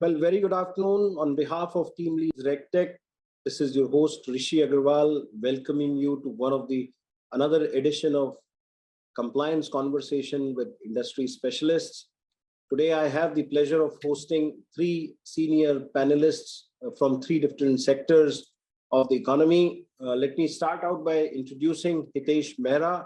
Well, very good afternoon. On behalf of TeamLease Regtech, this is your host Rishi Agrawal, welcoming you to another edition of Compliance Conversation with Industry Specialists. Today, I have the pleasure of hosting three senior panelists from three different sectors of the economy. Let me start out by introducing Hitesh Mehra.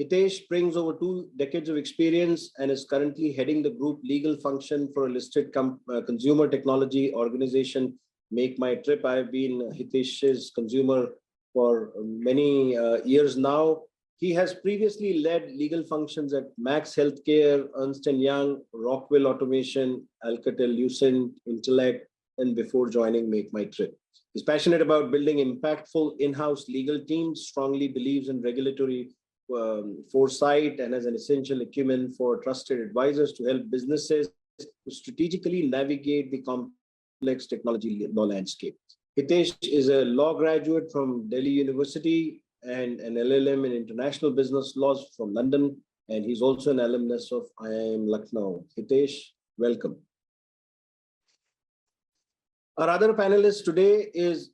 Hitesh brings over 2 decades of experience and is currently heading the group legal function for a listed consumer technology organization, Make My Trip. I've been Hitesh's consumer for many years now. He has previously led legal functions at Max Healthcare, Ernst & Young, Rockwell Automation, Alcatel-Lucent, Intellect, and before joining Make My Trip. He's passionate about building impactful in-house legal teams, strongly believes in regulatory foresight, and as an essential acumen for trusted advisors to help businesses to strategically navigate the complex technology law landscape. Hitesh is a law graduate from Delhi University and an LLM in international business laws from London, and he's also an alumnus of IIM Lucknow. Hitesh, welcome. Our other panelist today is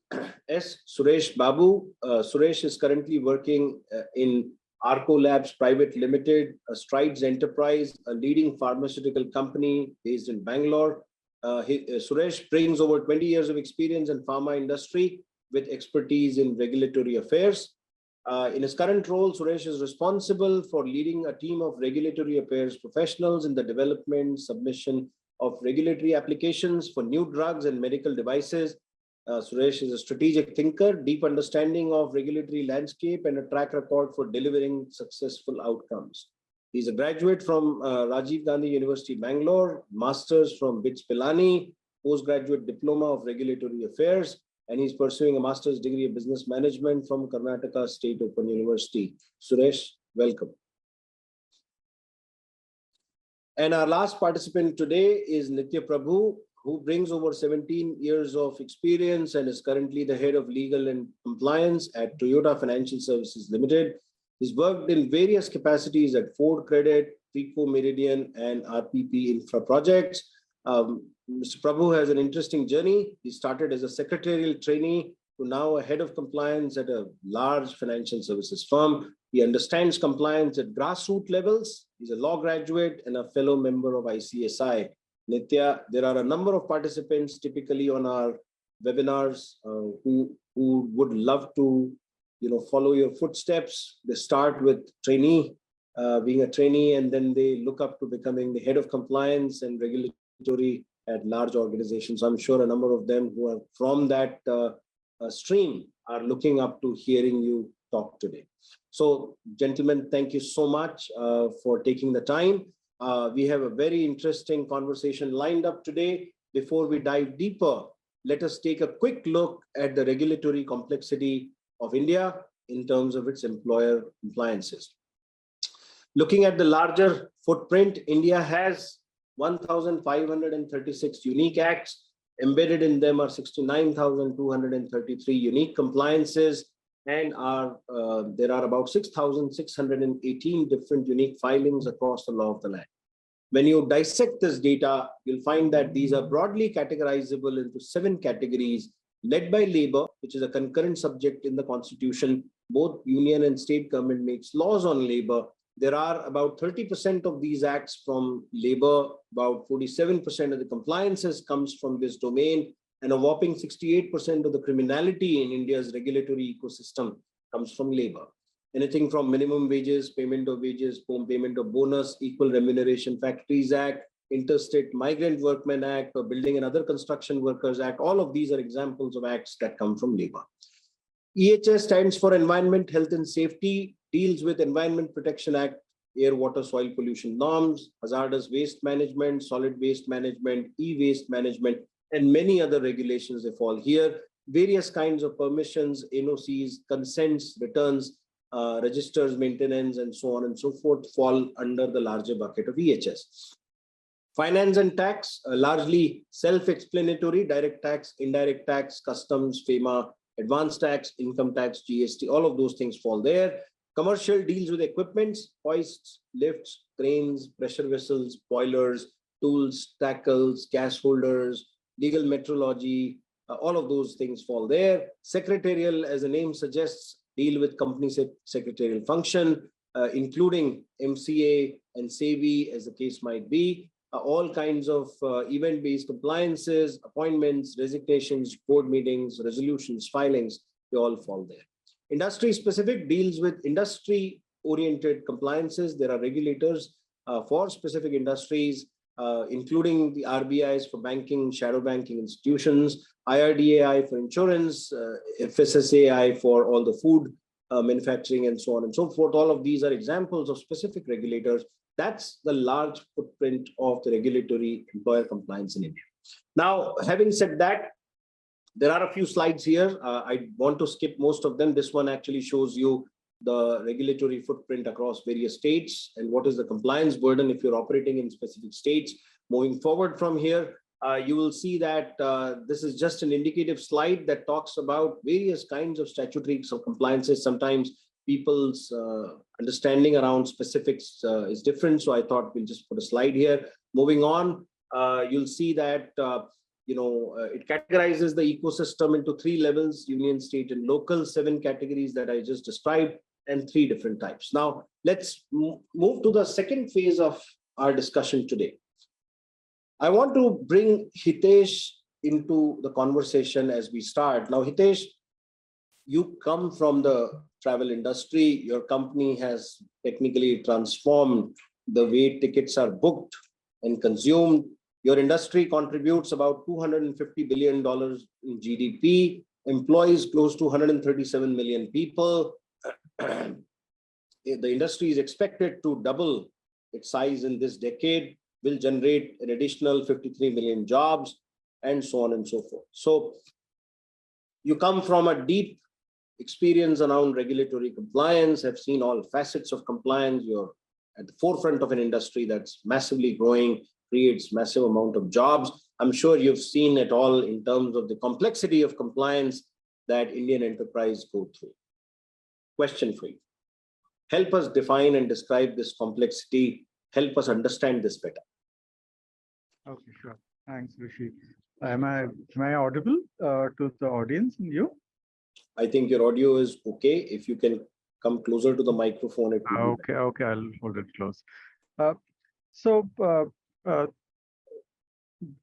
S.Suresh Babu. Suresh is currently working in Arcolab Pvt Ltd, a Strides enterprise, a leading pharmaceutical company based in Bangalore. Suresh brings over 20 years of experience in pharma industry with expertise in regulatory affairs. In his current role, Suresh is responsible for leading a team of regulatory affairs professionals in the development, submission of regulatory applications for new drugs and medical devices. Suresh is a strategic thinker, deep understanding of regulatory landscape, and a track record for delivering successful outcomes. He's a graduate from Rajiv Gandhi University, Bangalore, master's from BITS Pilani, postgraduate diploma of regulatory affairs, and he's pursuing a master's degree of business management from Karnataka State Open University. Suresh, welcome. And our last participant today is Nithya Prabhu, who brings over 17 years of experience and is currently the head of legal and compliance at Toyota Financial Services Limited. He's worked in various capacities at Ford Credit, Preco Meridian, and RPP Infra projects. Mr. Prabhu has an interesting journey. He started as a secretarial trainee to now a head of compliance at a large financial services firm. He understands compliance at grassroots levels. He's a law graduate and a fellow member of ICSI. Nithya, there are a number of participants typically on our webinars who would love to follow your footsteps. They start with being a trainee, and then they look up to becoming the head of compliance and regulatory at large organizations. I'm sure a number of them who are from that stream are looking up to hearing you talk today. So, gentlemen, thank you so much for taking the time. We have a very interesting conversation lined up today. Before we dive deeper, let us take a quick look at the regulatory complexity of India in terms of its employer compliances. Looking at the larger footprint, India has 1,536 unique acts. Embedded in them are 69,233 unique compliances, and there are about 6,618 different unique filings across the law of the land. When you dissect this data, you'll find that these are broadly categorizable into 7 categories led by labor, which is a concurrent subject in the constitution. Both union and state government makes laws on labor. There are about 30% of these acts from labor, about 47% of the compliances comes from this domain, and a whopping 68% of the criminality in India's regulatory ecosystem comes from labor. Anything from minimum wages, payment of bonus, Equal Remuneration Factories Act, Interstate Migrant Workmen Act, or Building and Other Construction Workers Act, all of these are examples of acts that come from labor. EHS stands for Environment, Health and Safety, deals with Environment Protection Act, air, water, soil pollution norms, hazardous waste management, solid waste management, e-waste management, and many other regulations they fall here. Various kinds of permissions, NOCs, consents, returns, registers, maintenance, and so on and so forth fall under the larger bucket of EHS. Finance and tax, largely self-explanatory: direct tax, indirect tax, customs, FEMA, advanced tax, income tax, GST, all of those things fall there. Commercial deals with equipments, hoists, lifts, cranes, pressure vessels, boilers, tools, tackles, gas holders, legal metrology, all of those things fall there. Secretarial, as the name suggests, deal with company secretarial function, including MCA and SEBI, as the case might be. All kinds of event-based compliances, appointments, resignations, board meetings, resolutions, filings, they all fall there. Industry-specific deals with industry-oriented compliances. There are regulators for specific industries, including the RBIs for banking, shadow banking institutions, IRDAI for insurance, FSSAI for all the food manufacturing, and so on and so forth. All of these are examples of specific regulators. That's the large footprint of the regulatory employer compliance in India. Now, having said that, there are a few slides here. I want to skip most of them. This one actually shows you the regulatory footprint across various states and what is the compliance burden if you're operating in specific states. Moving forward from here, you will see that this is just an indicative slide that talks about various kinds of statutory compliances. Sometimes people's understanding around specifics is different. So I thought we'll just put a slide here. Moving on, you'll see that it categorizes the ecosystem into 3 levels: union, state, and local, 7 categories that I just described, and 3 different types. Now, let's move to the second phase of our discussion today. I want to bring Hitesh into the conversation as we start. Now, Hitesh, you come from the travel industry. Your company has technically transformed the way tickets are booked and consumed. Your industry contributes about $250 billion in GDP, employs close to 137 million people. The industry is expected to double its size in this decade, will generate an additional 53 million jobs, and so on and so forth. So you come from a deep experience around regulatory compliance, have seen all facets of compliance. You're at the forefront of an industry that's massively growing, creates massive amount of jobs. I'm sure you've seen it all in terms of the complexity of compliance that Indian enterprise go through. Question for you. Help us define and describe this complexity. Help us understand this better. Okay, sure. Thanks, Rishi. Am I audible to the audience and you? I think your audio is okay. If you can come closer to the microphone. It will okay, I'll hold it close.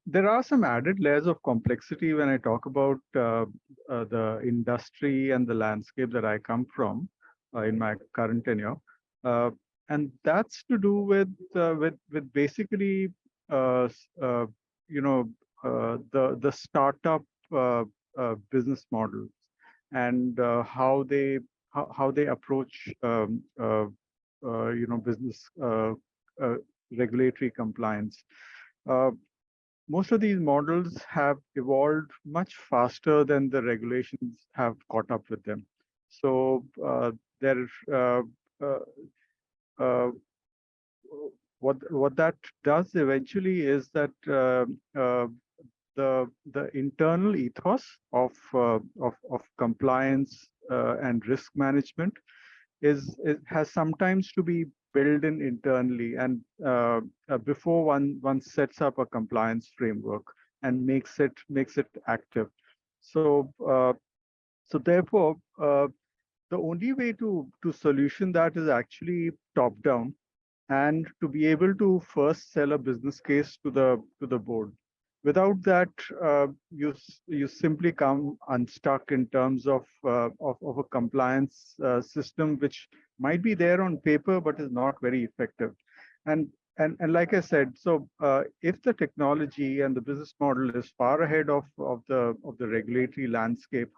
There are some added layers of complexity when I talk about the industry and the landscape that I come from in my current tenure, and that's to do with basically the startup business models and how they approach business regulatory compliance. Most of these models have evolved much faster than the regulations have caught up with them. So what that does eventually is that the internal ethos of compliance and risk management has sometimes to be built in internally, and before one sets up a compliance framework and makes it active. So therefore, the only way to solution that is actually top down, and to be able to first sell a business case to the board. Without that, you simply come unstuck in terms of a compliance system which might be there on paper but is not very effective. And like I said, so if the technology and the business model is far ahead of the regulatory landscape,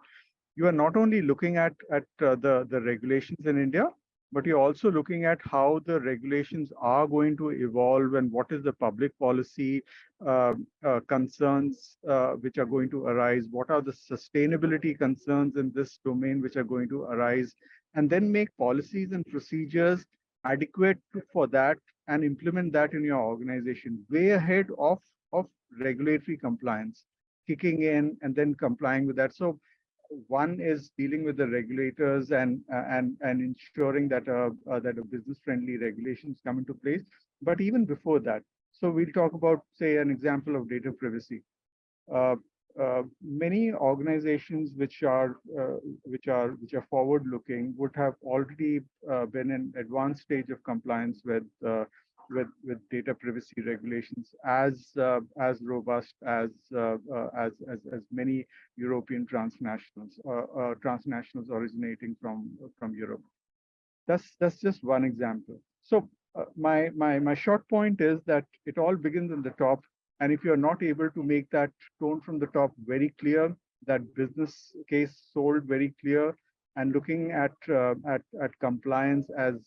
you are not only looking at the regulations in India, but you're also looking at how the regulations are going to evolve and what is the public policy concerns which are going to arise, what are the sustainability concerns in this domain which are going to arise, and then make policies and procedures adequate for that and implement that in your organization way ahead of regulatory compliance, kicking in and then complying with that. So one is dealing with the regulators and ensuring that a business-friendly regulations come into place. But even before that, So we'll talk about, say, an example of data privacy. Uh, Many organizations which are forward-looking would have already been in advanced stage of compliance with data privacy regulations as robust as many European transnationals originating from Europe. That's just one example. So my short point is that it all begins in the top, and if you're not able to make that tone from the top very clear, that business case sold very clear, and looking at compliance as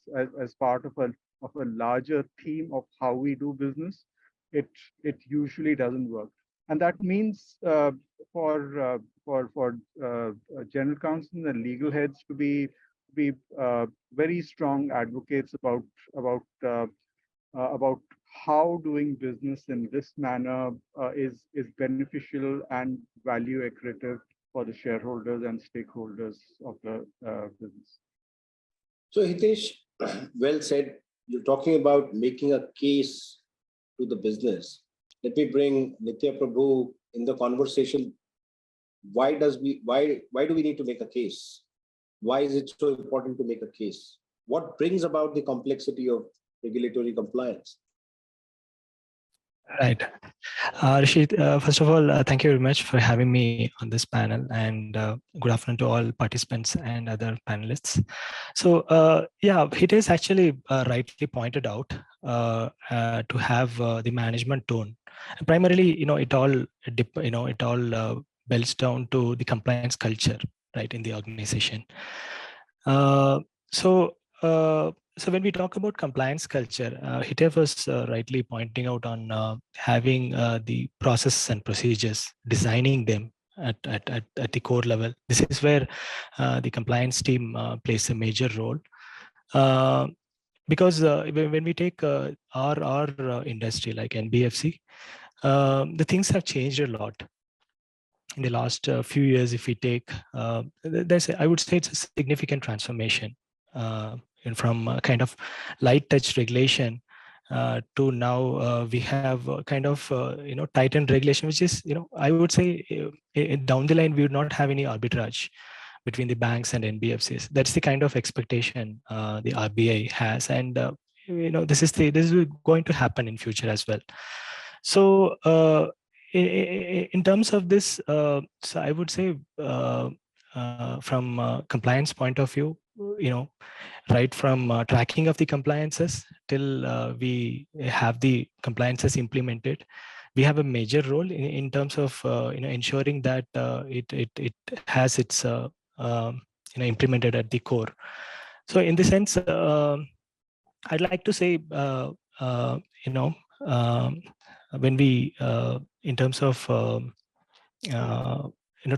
part of a larger theme of how we do business, it usually doesn't work. And that means for general counsel and legal heads to be very strong advocates about how doing business in this manner is beneficial and value accretive for the shareholders and stakeholders of the business. So Hitesh, well said. You're talking about making a case to the business. Let me bring Nithya Prabhu in the conversation. Why do we need to make a case? Why is it so important to make a case? What brings about the complexity of regulatory compliance? Right. Rishi, first of all, thank you very much for having me on this panel, and good afternoon to all participants and other panelists. So yeah, Hitesh actually rightly pointed out to have the management tone. Primarily, it all boils down to the compliance culture, right, in the organization. So when we talk about compliance culture, Hitesh was rightly pointing out on having the process and procedures, designing them at the core level. This is where the compliance team plays a major role. Because when we take our industry like NBFC, the things have changed a lot in the last few years. If we take, I would say it's a significant transformation. And from a kind of light touch regulation to now we have kind of tightened regulation, which is, I would say down the line we would not have any arbitrage between the banks and NBFCs. That's the kind of expectation the RBI has, and this is going to happen in future as well. So in terms of this, so I would say from a compliance point of view, right from tracking of the compliances till we have the compliances implemented, we have a major role in terms of ensuring that it has its implemented at the core. So in the sense, I'd like to say when we in terms of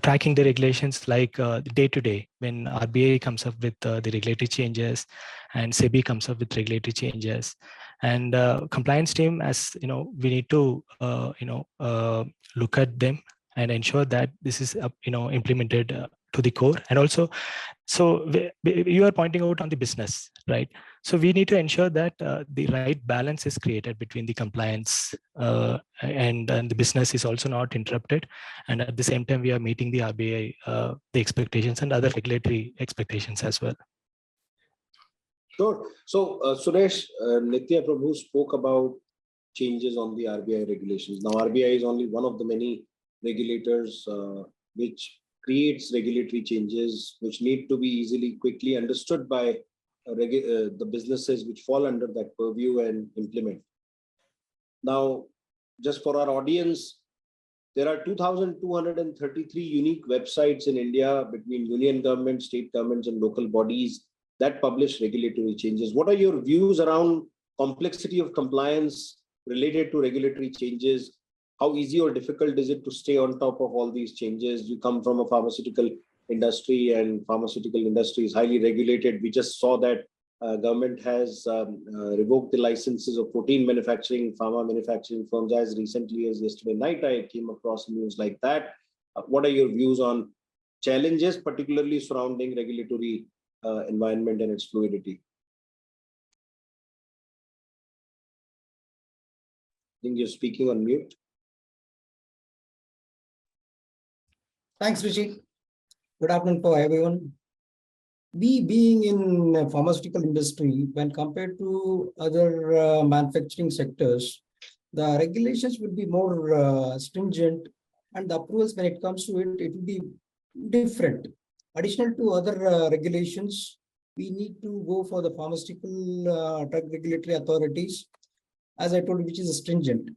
tracking the regulations, like day to day, when RBI comes up with the regulatory changes and SEBI comes up with regulatory changes, and compliance team, as we need to look at them and ensure that this is implemented to the core. And also, so you are pointing out on the business, right? So we need to ensure that the right balance is created between the compliance and the business is also not interrupted. And at the same time, we are meeting the RBI, the expectations and other regulatory expectations as well. Sure. So Suresh, Nithya Prabhu spoke about changes on the RBI regulations. Now, RBI is only one of the many regulators which creates regulatory changes which need to be easily, quickly understood by the businesses which fall under that purview and implement. Now, just for our audience, there are 2,233 unique websites in India between union government, state governments, and local bodies that publish regulatory changes. What are your views around complexity of compliance related to regulatory changes? How easy or difficult is it to stay on top of all these changes? You come from a pharmaceutical industry, and pharmaceutical industry is highly regulated. We just saw that government has revoked the licenses of 14 pharma manufacturing firms as recently as yesterday night. I came across news like that. What are your views on challenges, particularly surrounding regulatory environment and its fluidity? think you're speaking on mute. Thanks, Rishi. Good afternoon for everyone. We being in pharmaceutical industry, when compared to other manufacturing sectors, the regulations will be more stringent, and the approvals when it comes to it, it will be different. Additional to other regulations, we need to go for the pharmaceutical drug regulatory authorities, as I told you, which is stringent.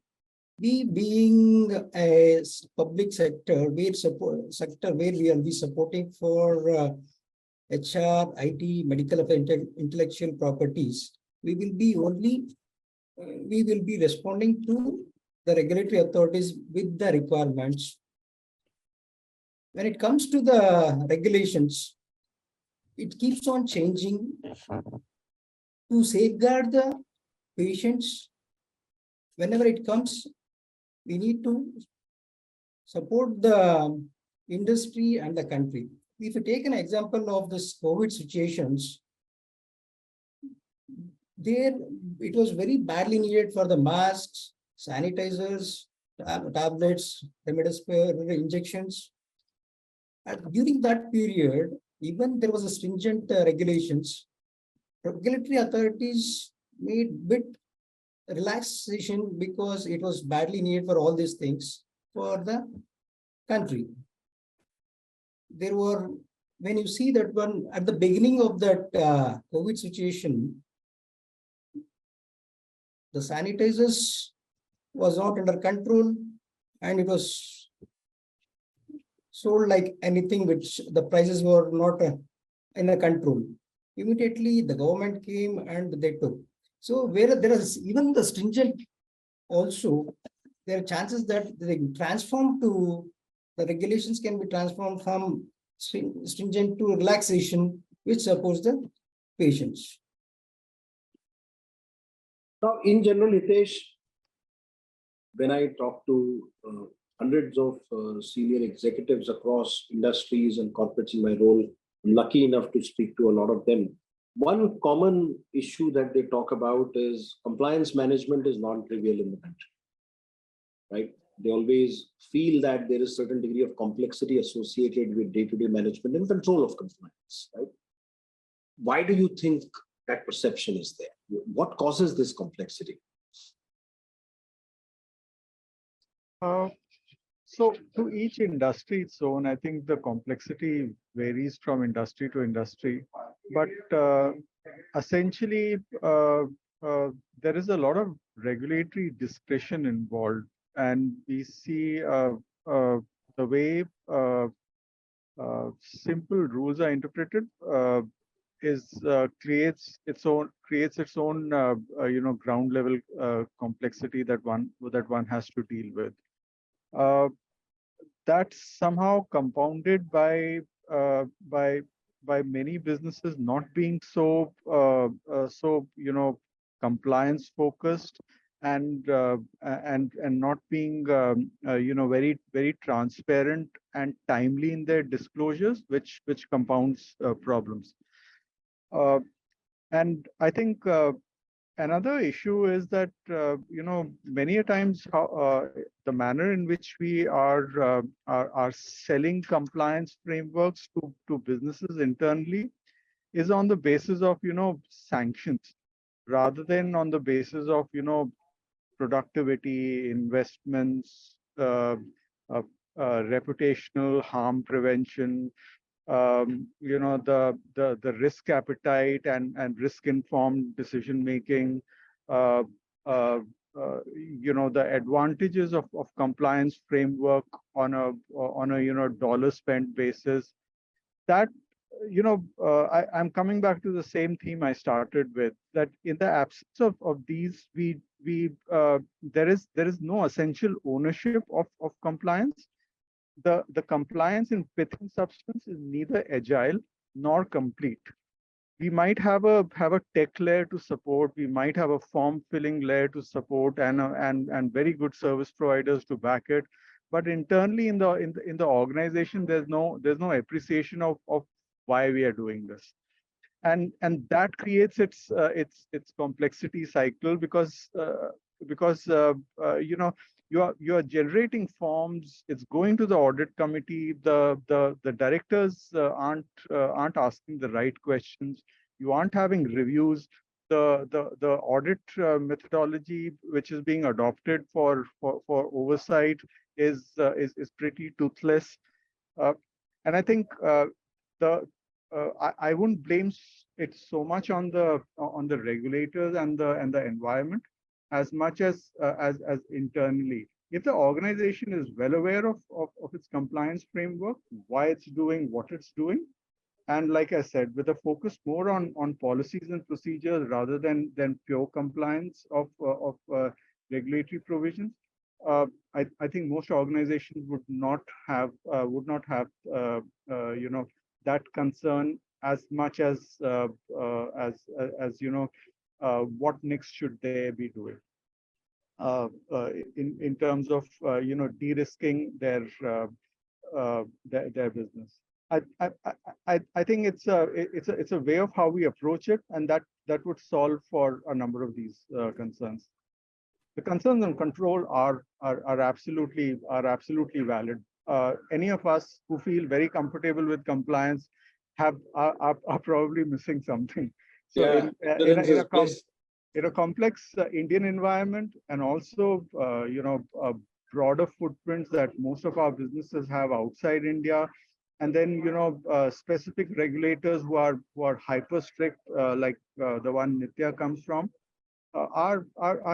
We being a public sector, we will be supporting for HR, IT, medical affairs, intellectual properties. We will be responding to the regulatory authorities with the requirements. When it comes to the regulations, it keeps on changing to safeguard the patients. Whenever it comes, we need to support the industry and the country. If you take an example of this COVID situations, there it was very badly needed for the masks, sanitizers, tablets, remdesivir injections. And during that period, even there was a stringent regulations. Regulatory authorities made bit relaxation because it was badly needed for all these things for the country. There were, when you see that one at the beginning of that COVID situation, the sanitizers was not under control, and it was sold like anything, which the prices were not in a control. Immediately the government came and they took. So where there is even the stringent also, there are chances that they transform to the regulations can be transformed from stringent to relaxation, which supports the patients. Now, in general, Hitesh, when I talk to hundreds of senior executives across industries and corporates in my role, I'm lucky enough to speak to a lot of them. One common issue that they talk about is compliance management is non-trivial in the country, right? They always feel that there is a certain degree of complexity associated with day-to-day management and control of compliance, right? Why do you think that perception is there? What causes this complexity? So to each industry its own. I think the complexity varies from industry to industry, but essentially there is a lot of regulatory discretion involved, and we see the way simple rules are interpreted creates its own ground level complexity that one has to deal with. That's somehow compounded by many businesses not being so compliance focused and not being very transparent and timely in their disclosures, which compounds problems. And I think another issue is that many a times how the manner in which we are selling compliance frameworks to businesses internally is on the basis of sanctions rather than on the basis of productivity, investments, reputational harm prevention, the risk appetite and risk informed decision making, the advantages of compliance framework on a dollar spent basis. That I'm coming back to the same theme I started with, that in the absence of these, there is no essential ownership of compliance. The compliance in pith and substance is neither agile nor complete. We might have a tech layer to support, we might have a form filling layer to support, and very good service providers to back it. But internally in the organization, there's no appreciation of why we are doing this, and that creates its complexity cycle, because because you are generating forms. It's going to the audit committee. The directors aren't asking the right questions. You aren't having reviews. The audit methodology which is being adopted for oversight is pretty toothless. And I think I wouldn't blame it so much on the regulators and the environment as much as internally. If the organization is well aware of its compliance framework, why it's doing what it's doing, and like I said, with a focus more on policies and procedures rather than pure compliance of regulatory provisions, I think most organizations would not have that concern as much as what next should they be doing in terms of de-risking their business. I think it's a way of how we approach it, and that would solve for a number of these concerns. The concerns on control are absolutely valid. Any of us who feel very comfortable with compliance are probably missing something. So yeah, in a complex Indian environment, and also broader footprints that most of our businesses have outside India, and then specific regulators who are hyper strict, like the one Nithya comes from, are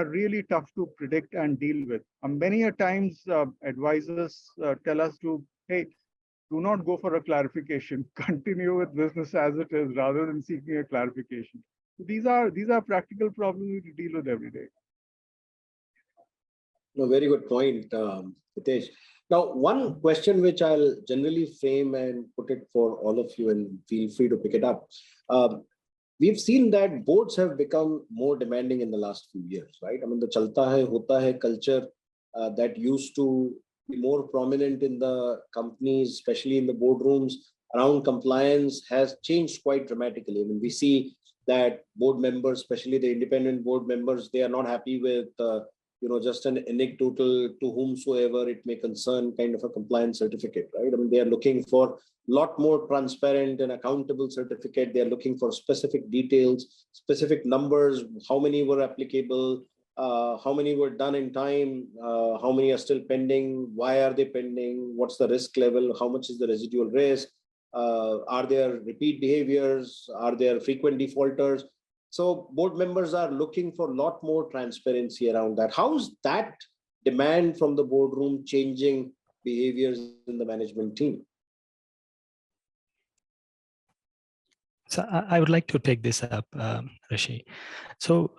really tough to predict and deal with. Many a times advisors tell us to, hey, do not go for a clarification, continue with business as it is rather than seeking a clarification. So these are practical problems we deal with every day. No, very good point, Hitesh. Now, one question which I'll generally frame and put it for all of you, and feel free to pick it up. We've seen that boards have become more demanding in the last few years, right? I mean, the chalta hai, hota hai culture that used to be more prominent in the companies, especially in the boardrooms around compliance, has changed quite dramatically. I mean, we see that board members, especially the independent board members, they are not happy with just an anecdotal to whomsoever it may concern kind of a compliance certificate, right? I mean, they are looking for a lot more transparent and accountable certificate. They are looking for specific details, specific numbers, how many were applicable, how many were done in time, how many are still pending, why are they pending, what's the risk level, how much is the residual risk, are there repeat behaviors, are there frequent defaulters? So board members are looking for a lot more transparency around that. How's that demand from the boardroom changing behaviors in the management team? So I would like to take this up, Rishi. So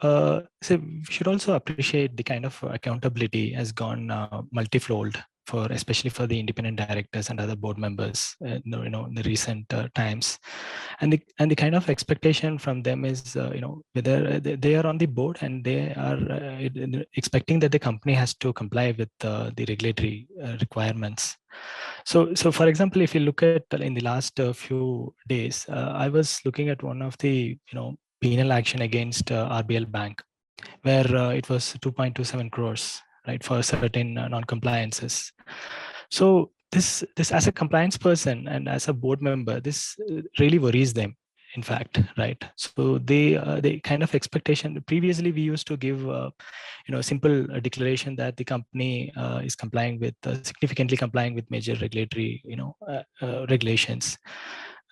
we should also appreciate the kind of accountability has gone multifold especially for the independent directors and other board members, in the recent times, and the kind of expectation from them is, whether they are on the board and they are expecting that the company has to comply with the regulatory requirements. So for example, if you look at in the last few days, I was looking at one of the penal action against RBL Bank, where it was 2.27 crores, right, for certain non-compliances. So this as a compliance person and as a board member, this really worries them, in fact, right? So they kind of expectation. Previously, we used to give simple declaration that the company is complying with significantly complying with major regulatory regulations.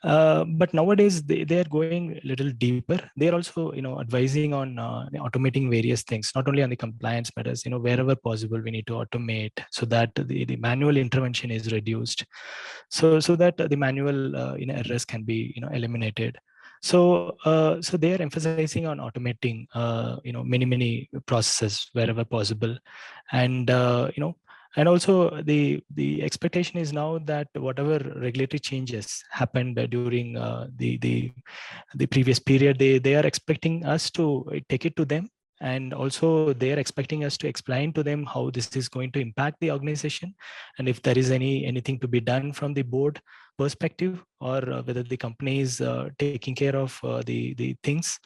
But nowadays they are going a little deeper. They are also advising on automating various things, not only on the compliance matters. Wherever possible, we need to automate so that the manual intervention is reduced, so that the manual errors can be eliminated. So they are emphasizing on automating many processes wherever possible, and and also the expectation is now that whatever regulatory changes happened during the previous period, they are expecting us to take it to them, and also they are expecting us to explain to them how this is going to impact the organization, and if there is anything to be done from the board perspective, or whether the company is taking care of the things.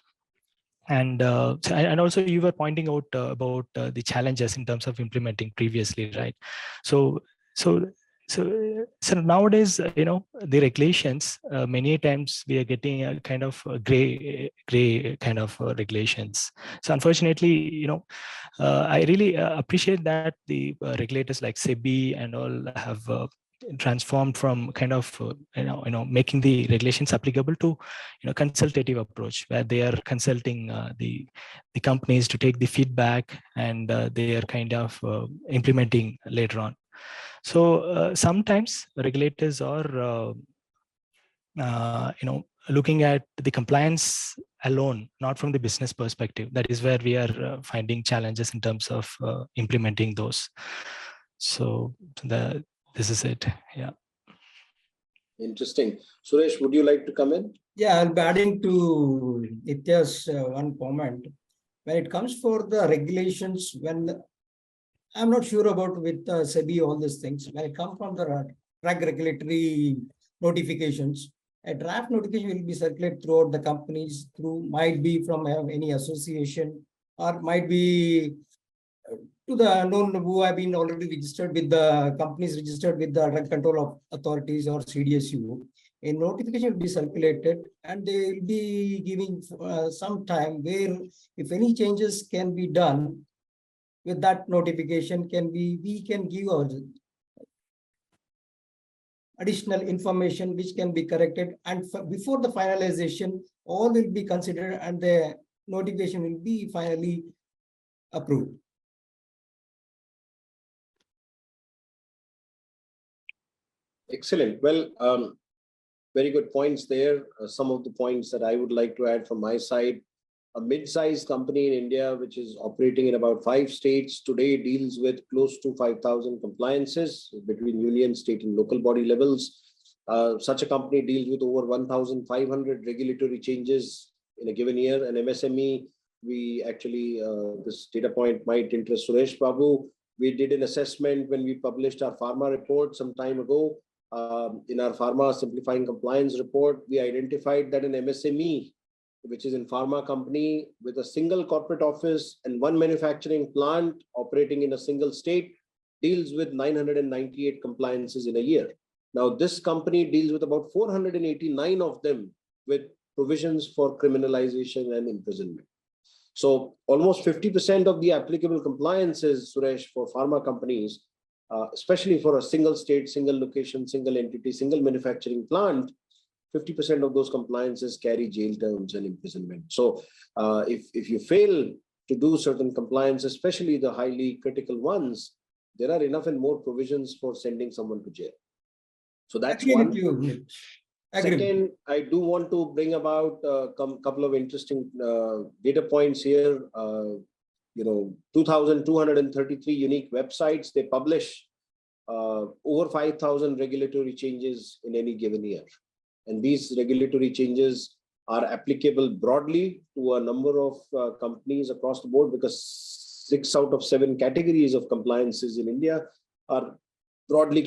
and also you were pointing out about the challenges in terms of implementing previously, right? So so so nowadays, the regulations, many times we are getting a kind of gray kind of regulations. So unfortunately, I really appreciate that the regulators like SEBI and all have transformed from kind of making the regulations applicable to consultative approach, where they are consulting the companies to take the feedback, and they are kind of implementing later on. So sometimes regulators are looking at the compliance alone, not from the business perspective. That is where we are finding challenges in terms of implementing those. So this is it. Yeah. Interesting. Suresh, would you like to come in? Yeah, I'll be adding to Nithya's one comment. When it comes for the regulations, I'm not sure about with SEBI, all these things. When it comes from the drug regulatory notifications, a draft notification will be circulated throughout the companies, might be from any association, or might be to the known who have been already registered with the companies registered with the drug control authorities or CDSU. A notification will be circulated, and they will be giving some time where if any changes can be done with that notification, we can give our additional information which can be corrected, and before the finalization, all will be considered and the notification will be finally approved. Excellent. Well, very good points there. Some of the points that I would like to add from my side. A mid-sized company in India, which is operating in about 5 states today, deals with close to 5,000 compliances between union, state, and local body levels. Such a company deals with over 1,500 regulatory changes in a given year. An MSME, we actually, this data point might interest Suresh Babu. We did an assessment when we published our pharma report some time ago. In our pharma simplifying compliance report, we identified that an MSME, which is in pharma company with a single corporate office and one manufacturing plant operating in a single state, deals with 998 compliances in a year. Now, this company deals with about 489 of them with provisions for criminalization and imprisonment. So almost 50% of the applicable compliances, Suresh, for pharma companies, especially for a single state, single location, single entity, single manufacturing plant, 50% of those compliances carry jail terms and imprisonment. So if you fail to do certain compliance, especially the highly critical ones, there are enough and more provisions for sending someone to jail. So that's one. Second, I do want to bring about a couple of interesting data points here. 2,233 unique websites. They publish over 5,000 regulatory changes in any given year. And these regulatory changes are applicable broadly to a number of companies across the board, because 6 out of 7 categories of compliances in India are broadly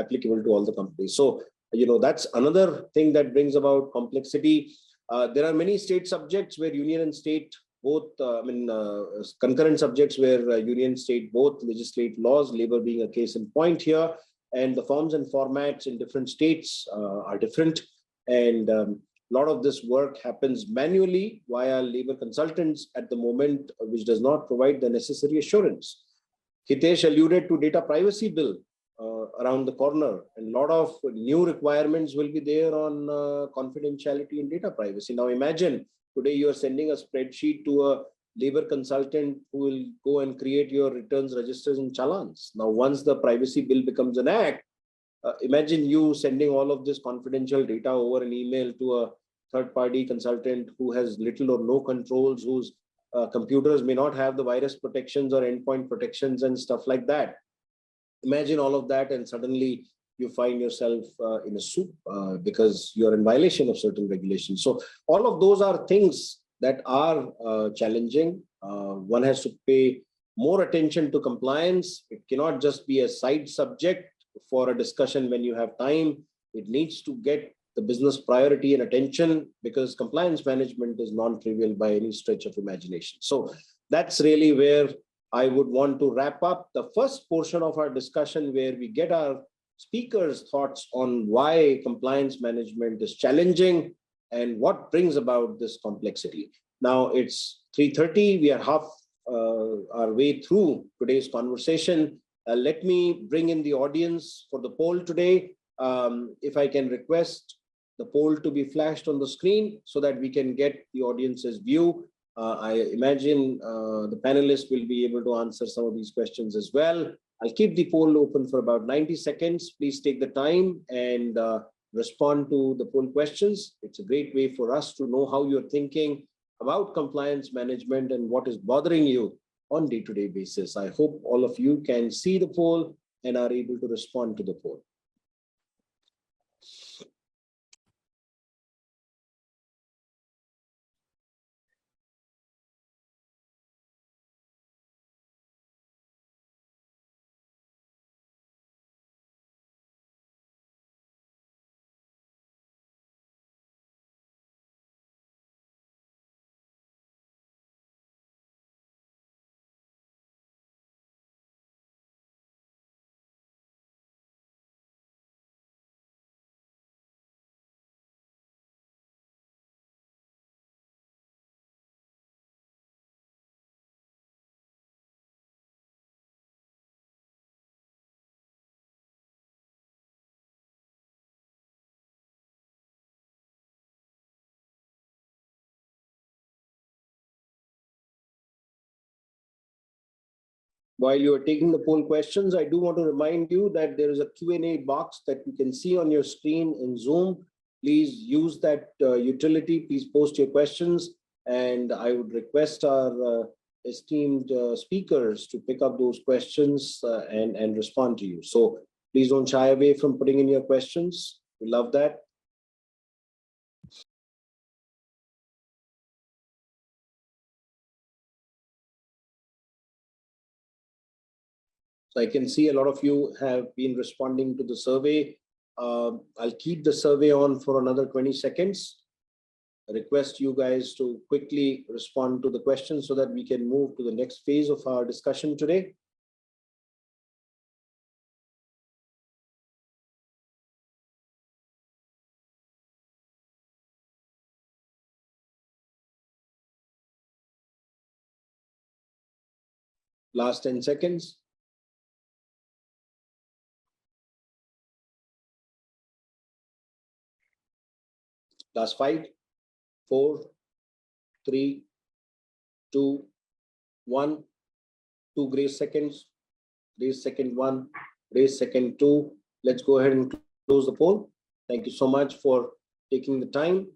applicable to all the companies. So, that's another thing that brings about complexity. There are many state subjects where union and state both, concurrent subjects where union, state both legislate laws, labor being a case in point here. And the forms and formats in different states are different. And a lot of this work happens manually via labor consultants at the moment, which does not provide the necessary assurance. Hitesh alluded to data privacy bill around the corner, and a lot of new requirements will be there on confidentiality and data privacy. Now imagine today you are sending a spreadsheet to a labor consultant who will go and create your returns, registers, and challans. Now, once the privacy bill becomes an act, imagine you sending all of this confidential data over an email to a third-party consultant who has little or no controls, whose computers may not have the virus protections or endpoint protections and stuff like that. Imagine all of that, and suddenly you find yourself in a soup because you're in violation of certain regulations. So all of those are things that are challenging. One has to pay more attention to compliance. It cannot just be a side subject for a discussion when you have time. It needs to get the business priority and attention, because compliance management is non-trivial by any stretch of imagination. So that's really where I would want to wrap up the first portion of our discussion, where we get our speakers' thoughts on why compliance management is challenging and what brings about this complexity. Now it's 3:30. We are half our way through today's conversation. Let me bring in the audience for the poll today. If I can request the poll to be flashed on the screen so that we can get the audience's view. I imagine the panelists will be able to answer some of these questions as well. I'll keep the poll open for about 90 seconds. Please take the time and respond to the poll questions. It's a great way for us to know how you're thinking about compliance management and what is bothering you on day-to-day basis. I hope all of you can see the poll and are able to respond to the poll. While you are taking the poll questions, I do want to remind you that there is a Q&A box that you can see on your screen in Zoom. Please use that utility. Please post your questions. And I would request our esteemed speakers to pick up those questions and respond to you. So please don't shy away from putting in your questions. We love that. So I can see a lot of you have been responding to the survey. I'll keep the survey on for another 20 seconds. I request you guys to quickly respond to the questions so that we can move to the next phase of our discussion today. Last 10 seconds. Last 5, 4, 3, 2, 1. 2 grace seconds. Grace second 1. Grace second 2. Let's go ahead and close the poll. Thank you so much for taking the time.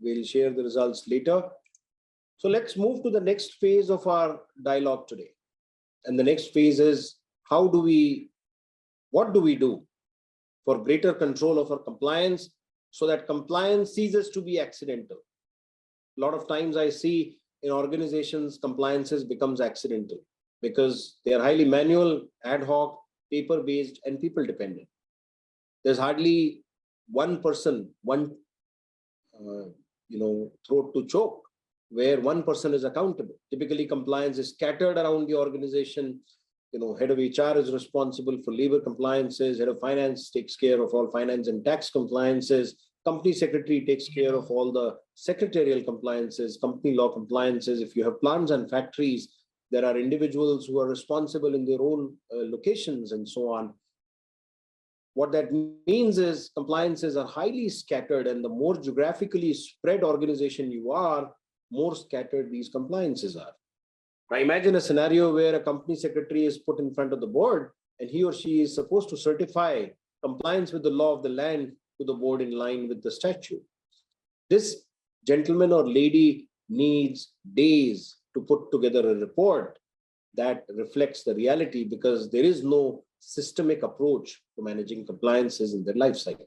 We'll share the results later. So let's move to the next phase of our dialogue today. And the next phase is what do we do for greater control of our compliance so that compliance ceases to be accidental? A lot of times I see in organizations, compliances becomes accidental because they are highly manual, ad hoc, paper-based, and people-dependent. There's hardly one person, one throat to choke, where one person is accountable. Typically, compliance is scattered around the organization. Head of HR is responsible for labor compliances. Head of finance takes care of all finance and tax compliances. Company secretary takes care of all the secretarial compliances, company law compliances. If you have plants and factories, there are individuals who are responsible in their own locations and so on. What that means is compliances are highly scattered, and the more geographically spread organization you are, more scattered these compliances are. Now imagine a scenario where a company secretary is put in front of the board and he or she is supposed to certify compliance with the law of the land to the board in line with the statute. This gentleman or lady needs days to put together a report that reflects the reality, because there is no systemic approach to managing compliances in their life cycle.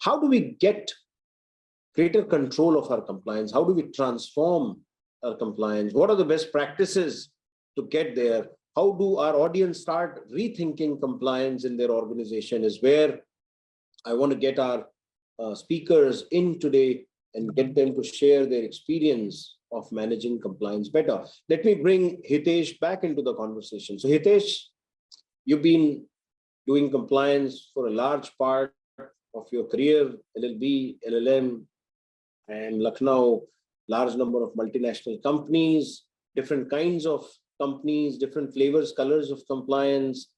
How do we get greater control of our compliance? How do we transform our compliance? What are the best practices to get there? How do our audience start rethinking compliance in their organization is where I want to get our speakers in today and get them to share their experience of managing compliance better. Let me bring Hitesh back into the conversation. So Hitesh, you've been doing compliance for a large part of your career, LLB, LLM, and Lucknow, large number of multinational companies, different kinds of companies, different flavors, colors of compliance.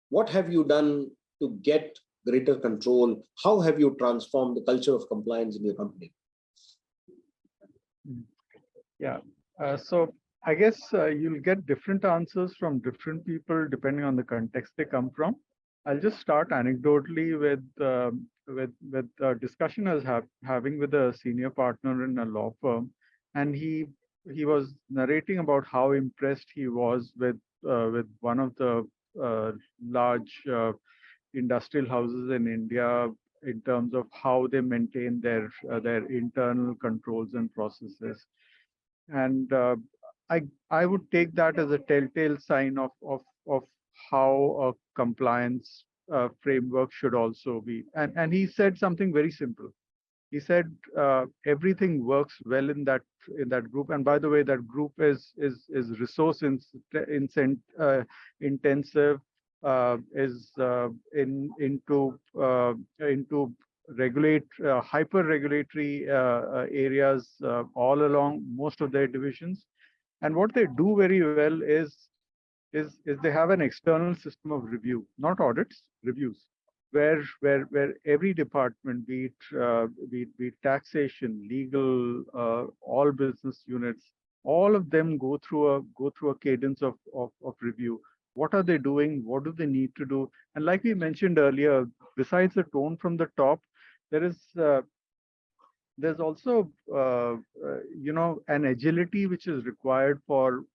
What have you done to get greater control? How have you transformed the culture of compliance in your company? Yeah, so I guess you'll get different answers from different people depending on the context they come from. I'll just start anecdotally with a discussion I was having with a senior partner in a law firm, and he was narrating about how impressed he was with one of the large industrial houses in India in terms of how they maintain their internal controls and processes. And I would take that as a telltale sign of how a compliance framework should also be. And he said something very simple. He said everything works well in that group. And by the way, that group is resource intensive, is into hyper regulatory areas all along most of their divisions. And what they do very well is they have an external system of review, not audits, reviews, where every department, be it taxation, legal, all business units, all of them go through a cadence of review. What are they doing? What do they need to do? And like we mentioned earlier, besides the tone from the top, there's also an agility which is required for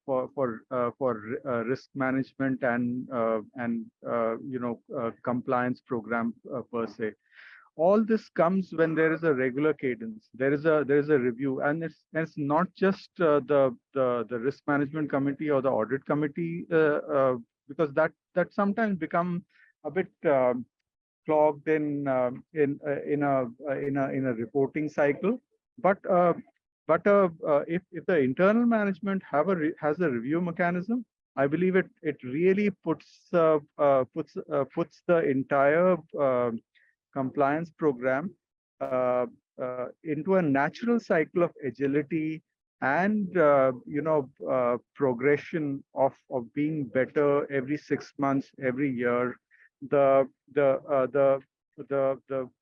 risk management and compliance program per se. All this comes when there is a regular cadence. There is a review, and it's not just the risk management committee or the audit committee, because that sometimes become a bit clogged in a reporting cycle. But if the internal management has a review mechanism, I believe it really puts the entire compliance program into a natural cycle of agility and progression of being better every 6 months, every year. The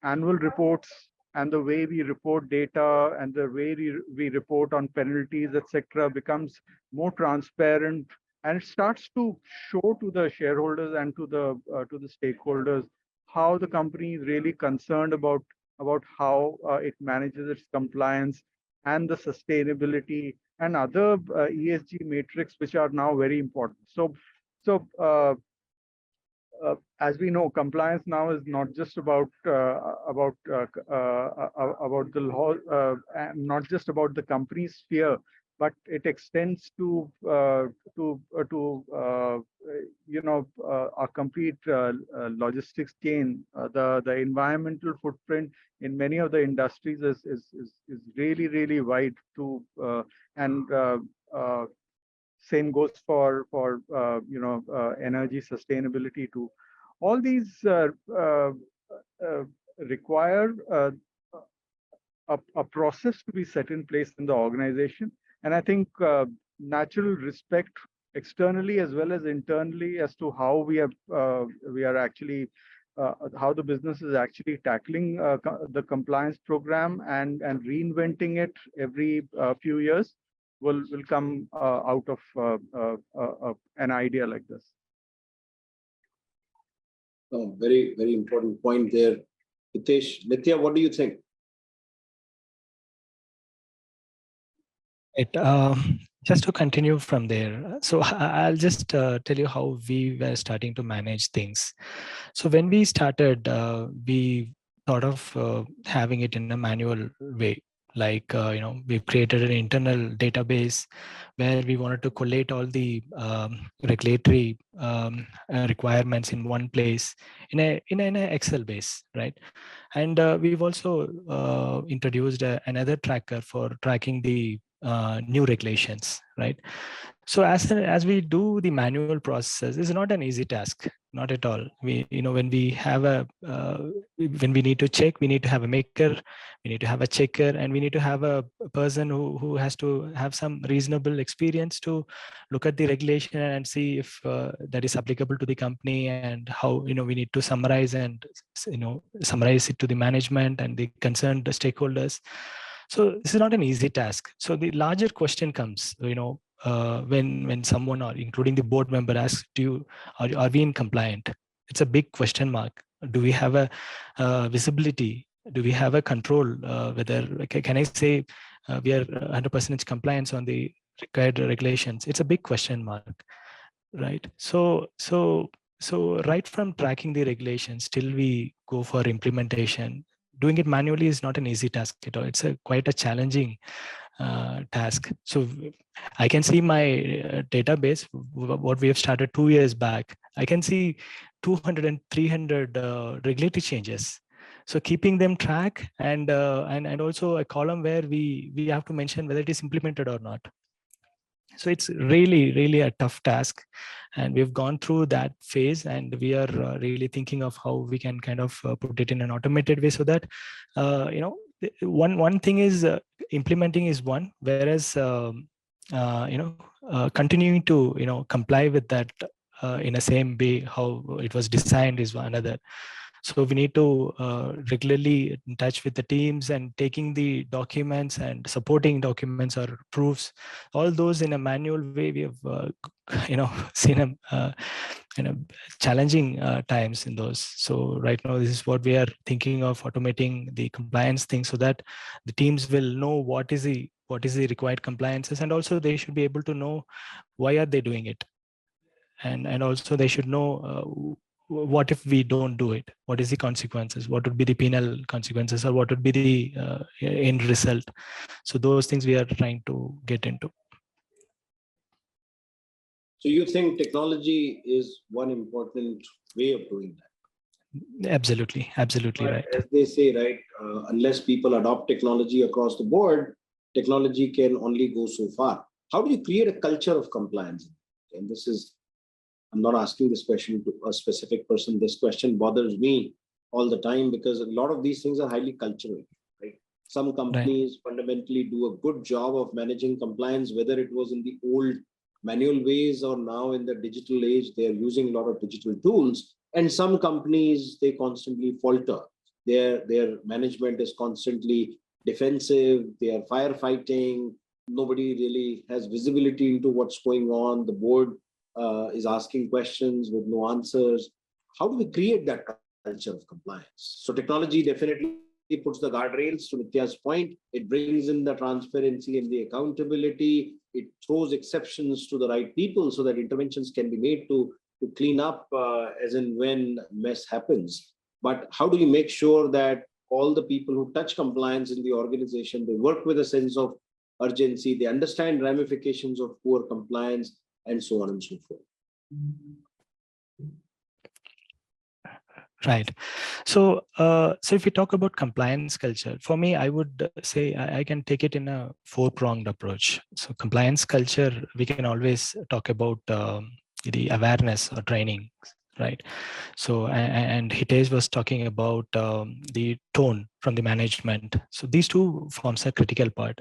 annual reports and the way we report data and the way we report on penalties, etc., becomes more transparent, and it starts to show to the shareholders and to the stakeholders how the company is really concerned about how it manages its compliance and the sustainability and other ESG metrics, which are now very important. So as we know, compliance now is not just about the law, not just about the company's sphere, but it extends to our complete logistics chain. The environmental footprint in many of the industries is really wide too, and same goes for energy sustainability too. All these require a process to be set in place in the organization, and I think natural respect externally as well as internally as to how we are actually how the business is actually tackling the compliance program and reinventing it every few years will come out of an idea like this. Oh, very, very important point there. Hitesh, Nithya, what do you think? Just to continue from there, so I'll just tell you how we were starting to manage things. So when we started, we thought of having it in a manual way. Like, we've created an internal database where we wanted to collate all the regulatory requirements in one place in an Excel base, right? And we've also introduced another tracker for tracking the new regulations, right? So as we do the manual process, it's not an easy task, not at all. When we have when we need to check, we need to have a maker, we need to have a checker, and we need to have a person who has to have some reasonable experience to look at the regulation and see if that is applicable to the company, and how we need to summarize summarize it to the management and the concerned stakeholders. So this is not an easy task. So the larger question comes, when someone, or including the board member, asks, are we in compliant? It's a big question mark. Do we have a visibility? Do we have a control? Whether can I say we are 100% compliance on the required regulations? It's a big question mark, right? So right from tracking the regulations till we go for implementation, doing it manually is not an easy task at all. It's quite a challenging task. So I can see my database, what we have started 2 years back. I can see 200 and 300 regulatory changes. So keeping them track, and also a column where we have to mention whether it is implemented or not. So it's really a tough task, and we've gone through that phase, and we are really thinking of how we can kind of put it in an automated way, so that one thing is implementing is one, whereas continuing to comply with that in the same way how it was designed is another. So we need to regularly in touch with the teams and taking the documents and supporting documents or proofs, all those in a manual way. We have seen a challenging times in those. So right now, this is what we are thinking of, automating the compliance thing, so that the teams will know what is the required compliances, and also they should be able to know why are they doing it, and also they should know what if we don't do it, what is the consequences, what would be the penal consequences, or what would be the end result. So those things we are trying to get into. So you think technology is one important way of doing that? Absolutely But right. as they say, right, unless people adopt technology across the board, technology can only go so far. How do you create a culture of compliance? And this is, I'm not asking this question to a specific person. This question bothers me all the time, because a lot of these things are highly cultural, right? Some companies fundamentally do a good job of managing compliance, whether it was in the old manual ways or now in the digital age, they are using a lot of digital tools. And some companies, they constantly falter. Their management is constantly defensive. They are firefighting. Nobody really has visibility into what's going on. The board is asking questions with no answers. How do we create that culture of compliance? So technology definitely puts the guardrails, to Nithya's point. It brings in the transparency and the accountability. It throws exceptions to the right people so that interventions can be made to clean up as and when mess happens. But how do you make sure that all the people who touch compliance in the organization, they work with a sense of urgency, they understand ramifications of poor compliance, and so on and so forth? Right. So if we talk about compliance culture, for me, I would say I can take it in a four-pronged approach. So compliance culture, we can always talk about the awareness or training, right? So, and Hitesh was talking about the tone from the management. So these two forms a critical part.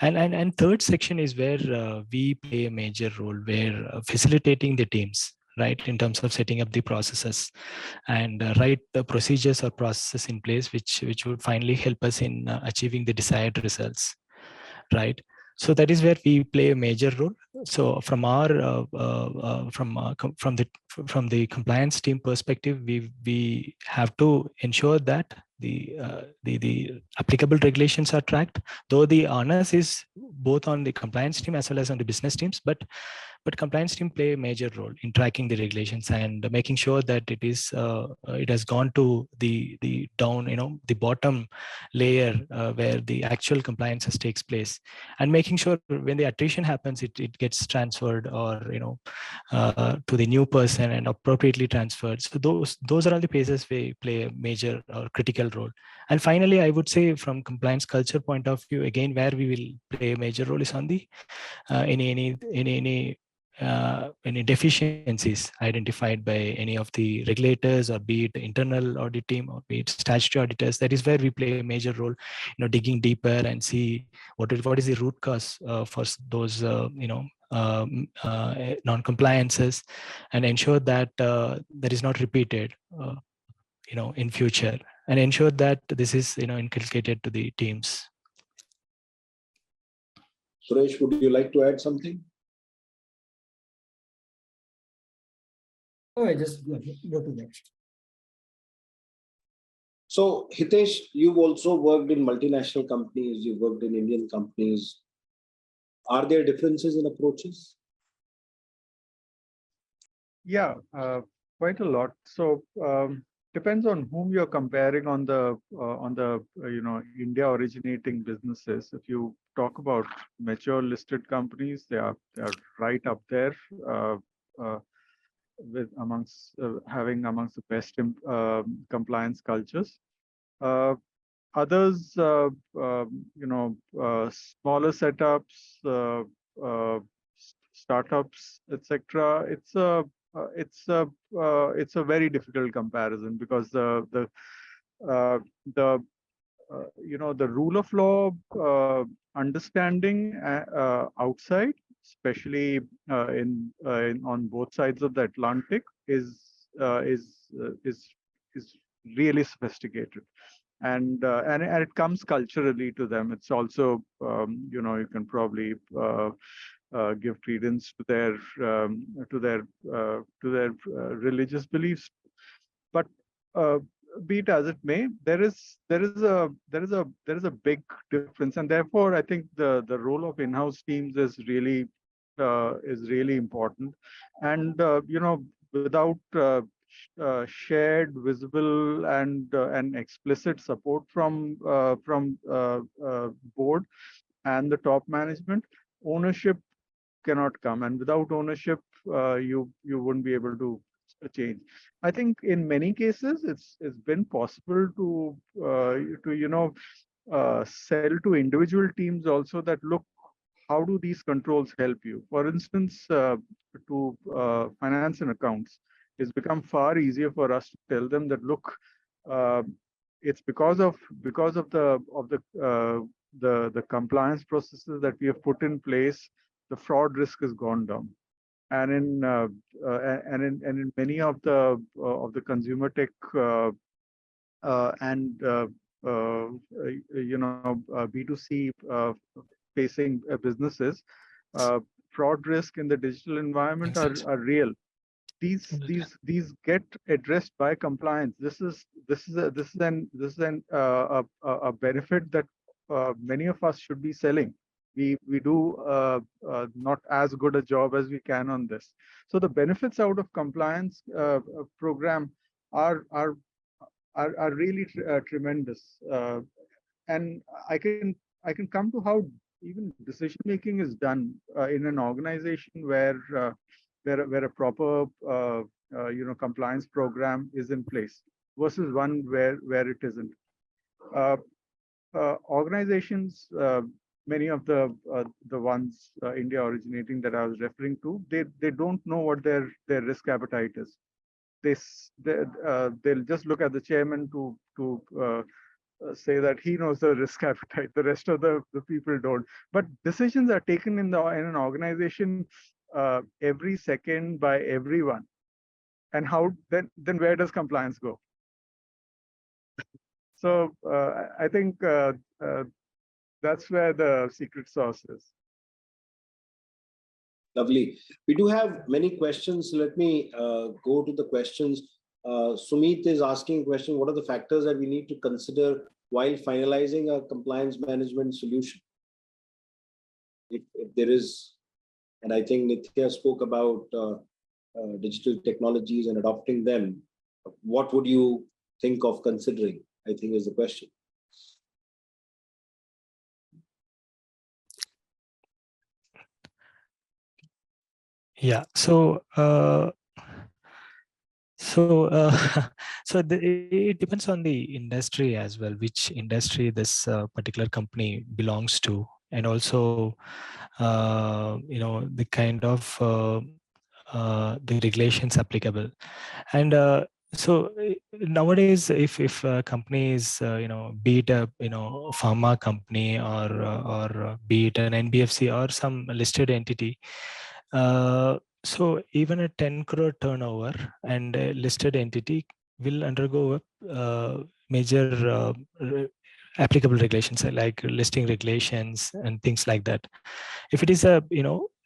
And third section is where we play a major role, where facilitating the teams, right, in terms of setting up the processes and write the procedures or processes in place, which would finally help us in achieving the desired results, right? So that is where we play a major role. So from our from the compliance team perspective, we have to ensure that the applicable regulations are tracked, though the onus is both on the compliance team as well as on the business teams. But but compliance team play a major role in tracking the regulations and making sure that it has gone to the down, the bottom layer where the actual compliance takes place, and making sure when the attrition happens, it gets transferred or to the new person and appropriately transferred. So those are all the places we play a major or critical role. And finally, I would say from compliance culture point of view, again, where we will play a major role is on the any deficiencies identified by any of the regulators, or be it the internal audit team, or be it statutory auditors. That is where we play a major role, digging deeper and see what is the root cause for those non-compliances, and ensure that that is not repeated in future, and ensure that this is inculcated to the teams. Suresh, would you like to add something? Oh, I just go to that. So, Hitesh, you've also worked in multinational companies, you've worked in Indian companies. Are there differences in approaches? Yeah, quite a lot. So depends on whom you're comparing on the India originating businesses. If you talk about mature listed companies, they are right up there with having amongst the best compliance cultures. Others, smaller setups, startups, etc. It's a very difficult comparison, because the rule of law understanding outside, especially on both sides of the Atlantic, is really sophisticated, and it comes culturally to them. It's also you can probably give credence to their religious beliefs, but be it as it may, there is a big difference, and therefore I think the role of in-house teams is really important, and without shared, visible, and explicit support from board and the top management, ownership cannot come, and without ownership, you wouldn't be able to change. I think in many cases it's been possible to sell to individual teams also that, look, how do these controls help you? For instance, to finance and accounts, it's become far easier for us to tell them that, look, it's because of the compliance processes that we have put in place, the fraud risk has gone down. And in many of the consumer tech and B2C facing businesses, fraud risk in the digital environment are real. These get addressed by compliance. This is a benefit that many of us should be selling. We do not as good a job as we can on this. So the benefits out of compliance program are really tremendous, and I can come to how even decision making is done in an organization where a proper compliance program is in place, versus one where it isn't. Organizations, many of the ones India originating that I was referring to, they don't know what their risk appetite is. They'll just look at the chairman to say that he knows the risk appetite. The rest of the people don't. But decisions are taken in an organization every second by everyone. And how then where does compliance go? So I think that's where the secret sauce is. Lovely. We do have many questions. Let me go to the questions. Sumit is asking a question: what are the factors that we need to consider while finalizing a compliance management solution? If there is And I think Nithya spoke about digital technologies and adopting them. What would you think of considering, I think is the question. Yeah. So it depends on the industry as well, which industry this particular company belongs to, and also the kind of the regulations applicable. And nowadays, if a company is be it a pharma company or be it an NBFC or some listed entity. So even a 10 crore turnover and a listed entity will undergo major applicable regulations like listing regulations and things like that. If it is a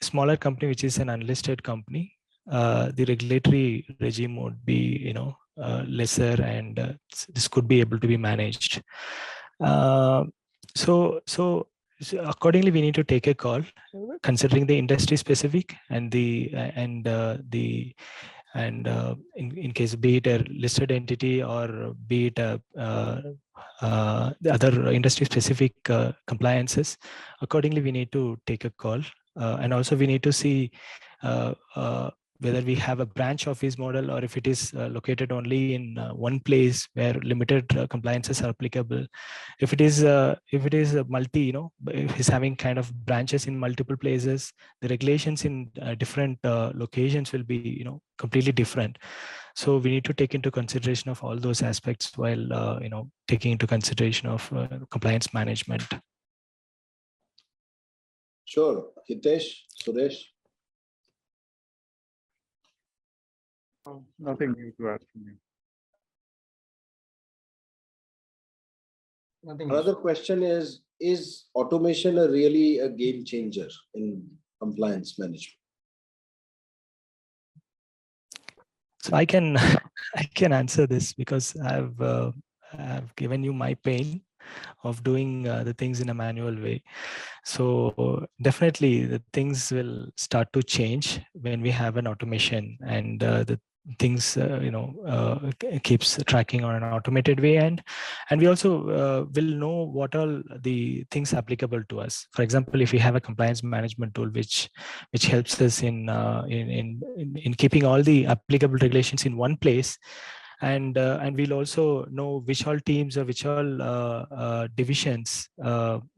smaller company which is an unlisted company, the regulatory regime would be lesser, and this could be able to be managed. So accordingly, we need to take a call considering the industry specific and in case be it a listed entity or be it the other industry specific compliances. Accordingly, we need to take a call, and also we need to see whether we have a branch office model or if it is located only in one place where limited compliances are applicable. If it is a multi, if it's having kind of branches in multiple places, the regulations in different locations will be completely different. So we need to take into consideration of all those aspects while taking into consideration of compliance management. Sure. Hitesh, Suresh. Nothing new to add from me. Another question is automation really a game changer in compliance management? So I can answer this because I've given you my pain of doing the things in a manual way. So definitely the things will start to change when we have an automation, and the things keeps tracking on an automated way, and we also will know what all the things applicable to us. For example, if we have a compliance management tool which helps us in keeping all the applicable regulations in one place, and we'll also know which all teams or which all divisions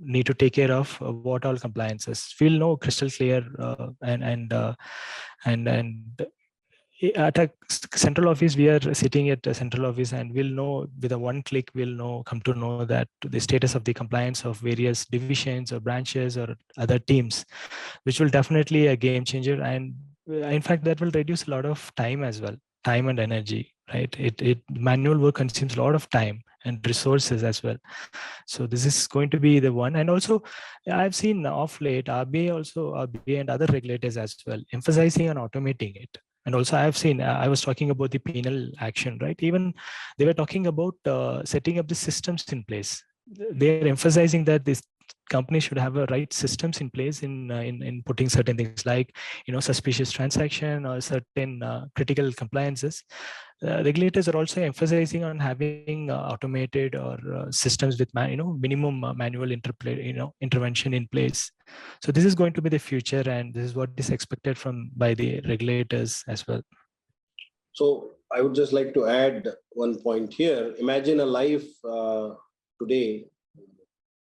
need to take care of what all compliances. We'll know crystal clear, and at a central office, we are sitting at a central office, and we'll know with a one click, come to know that the status of the compliance of various divisions or branches or other teams, which will definitely a game changer. And in fact, that will reduce a lot of time as well, time and energy, right? Manual work consumes a lot of time and resources as well. So this is going to be the one. And also I've seen off late RBI and other regulators as well emphasizing on automating it. And also I've seen, I was talking about the penal action, right? Even they were talking about setting up the systems in place. They're emphasizing that this company should have a right systems in place in putting certain things like, suspicious transaction or certain critical compliances. Regulators are also emphasizing on having automated or systems with minimum manual intervention in place. So this is going to be the future, and this is what is expected by the regulators as well. So I would just like to add one point here. Imagine a life today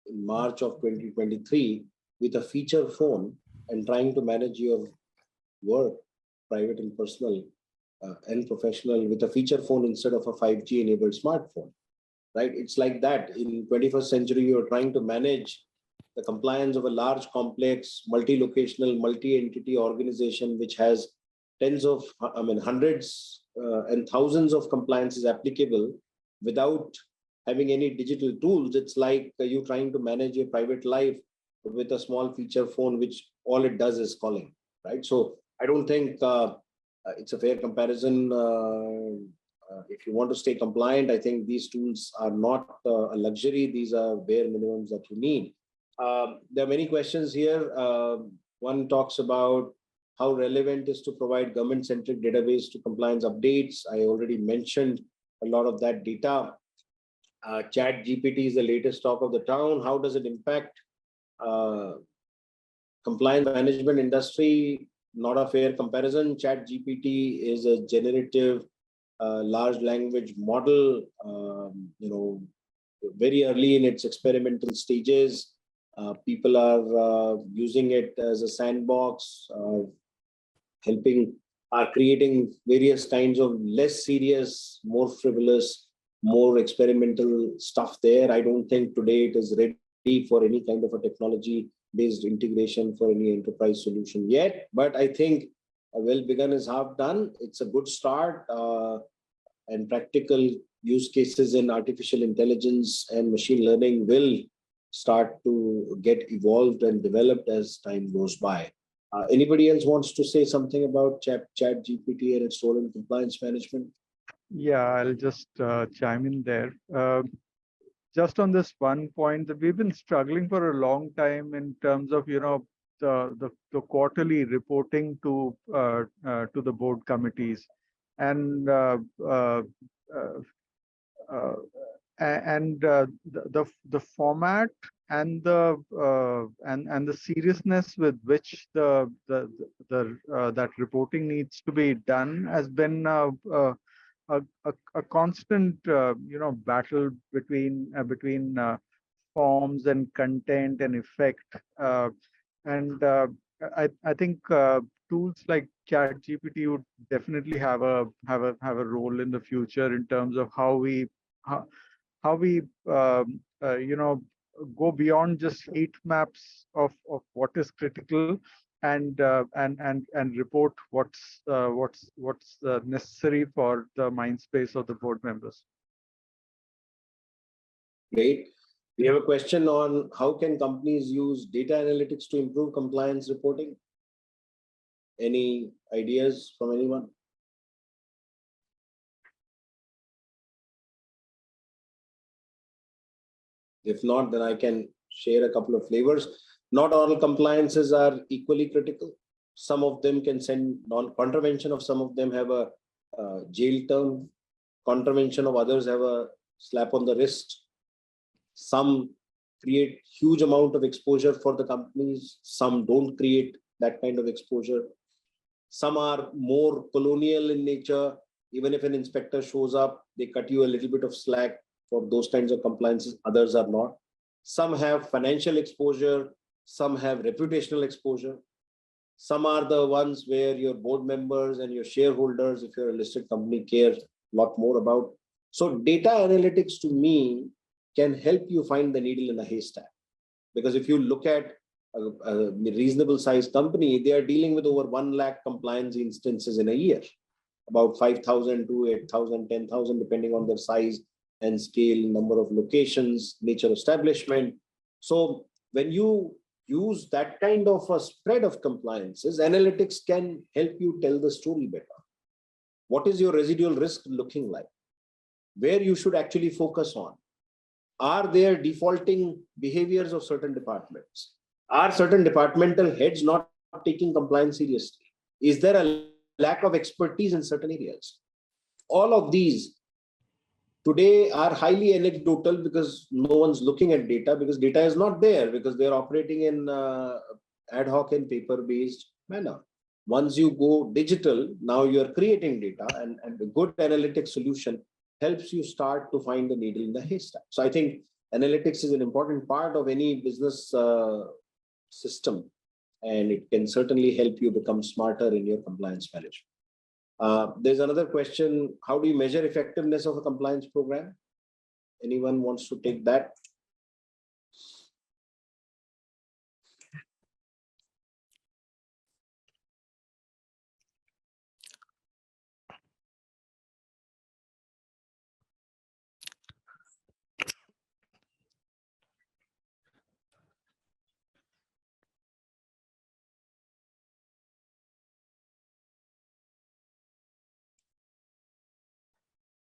in March of 2023 with a feature phone and trying to manage your work, private and personal and professional, with a feature phone instead of a 5G enabled smartphone, right? It's like that. In 21st century, you're trying to manage the compliance of a large, complex, multi-locational, multi-entity organization, which has hundreds and thousands of compliances applicable without having any digital tools. It's like you trying to manage your private life with a small feature phone, which all it does is calling, right? So I don't think it's a fair comparison. If you want to stay compliant, I think these tools are not a luxury. These are bare minimums that you need. There are many questions here. One talks about how relevant is to provide government-centric database to compliance updates. I already mentioned a lot of that data. Chat GPT is the latest talk of the town. How does it impact compliance management industry? Not a fair comparison. Chat GPT is a generative large language model, very early in its experimental stages. People are using it as a sandbox, creating various kinds of less serious, more frivolous, more experimental stuff there. I don't think today it is ready for any kind of a technology-based integration for any enterprise solution yet. But I think well begun is half done. It's a good start, and practical use cases in artificial intelligence and machine learning will start to get evolved and developed as time goes by. Anybody else wants to say something about Chat GPT and its role in compliance management? Yeah, I'll just chime in there. Just on this one point, that we've been struggling for a long time in terms of the quarterly reporting to the board committees, and the format and the seriousness with which that reporting needs to be done has been a constant battle between forms and content and effect, and I think tools like ChatGPT would definitely have a role in the future in terms of how we go beyond just heat maps of what is critical, and report what's necessary for the mind space of the board members. Great. We have a question on how can companies use data analytics to improve compliance reporting? Any ideas from anyone? If not, then I can share a couple of flavors. Not all compliances are equally critical. Some of them can send non-contravention of some of them have a jail term. Contravention of others have a slap on the wrist. Some create huge amount of exposure for the companies. Some don't create that kind of exposure. Some are more colonial in nature. Even if an inspector shows up, they cut you a little bit of slack for those kinds of compliances. Others are not. Some have financial exposure. Some have reputational exposure. Some are the ones where your board members and your shareholders, if you're a listed company, care a lot more about. So data analytics to me can help you find the needle in a haystack. Because if you look at a reasonable sized company, they are dealing with over 1 lakh compliance instances in a year, about 5,000 to 8,000, 10,000, depending on their size and scale, number of locations, nature of establishment. So when you use that kind of a spread of compliances, analytics can help you tell the story better. What is your residual risk looking like? Where you should actually focus on? Are there defaulting behaviors of certain departments? Are certain departmental heads not taking compliance seriously? Is there a lack of expertise in certain areas? All of these today are highly anecdotal because no one's looking at data, because data is not there, because they're operating in ad hoc and paper-based manner. Once you go digital, now you're creating data, and a good analytic solution helps you start to find the needle in the haystack. So I think analytics is an important part of any business system, and it can certainly help you become smarter in your compliance management. There's another question. How do you measure effectiveness of a compliance program? Anyone wants to take that?